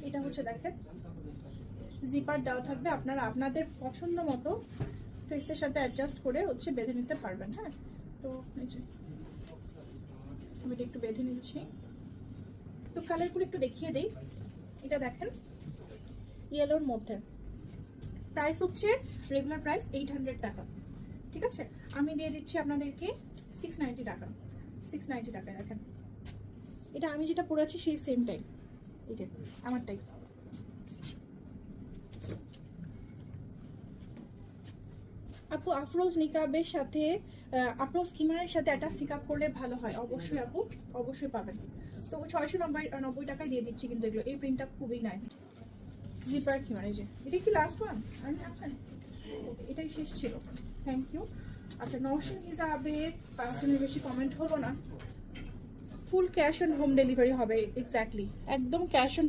এটা হচ্ছে দেখেন জিপার দেওয়া থাকবে, আপনারা আপনাদের পছন্দ মতো ফেসের সাথে অ্যাডজাস্ট করে হচ্ছে বেঁধে নিতে পারবেন। হ্যাঁ, তো এই যে আমি এটা একটু বেঁধে নিচ্ছি। তো কালারগুলো একটু দেখিয়ে দেই। এটা দেখেন ইয়েলোর মধ্যে, প্রাইস হচ্ছে রেগুলার প্রাইস 800 টাকা, ঠিক আছে? আমি দিয়ে দিচ্ছি আপনাদেরকে 690 টাকা। 690 টাকায় দেখেন, এটা আমি যেটা পরেছি সেই সেম টাইম, এই যে আমারটাই। আপু আফরোজ নিকাবের সাথে আফরোজ স্কিমারের সাথে অ্যাটাচ নিকাব করলে ভালো হয়। অবশ্যই আপু, অবশ্যই পাবেন। তো 690 টাকায় দিয়ে দিচ্ছি কিন্তু এগুলো। এই প্রিন্টটা খুবই নাইস, জিপার খিমার। এই যে এটা কি লাস্ট ওয়ান? আচ্ছা এটাই শেষ ছিল, থ্যাংক ইউ। আচ্ছা নওশিন হিসাবে 5 দিনের বেশি কমেন্ট হলো না। Full cash on home delivery হবে, এক্স্যাক্টলি একদম ক্যাশ অন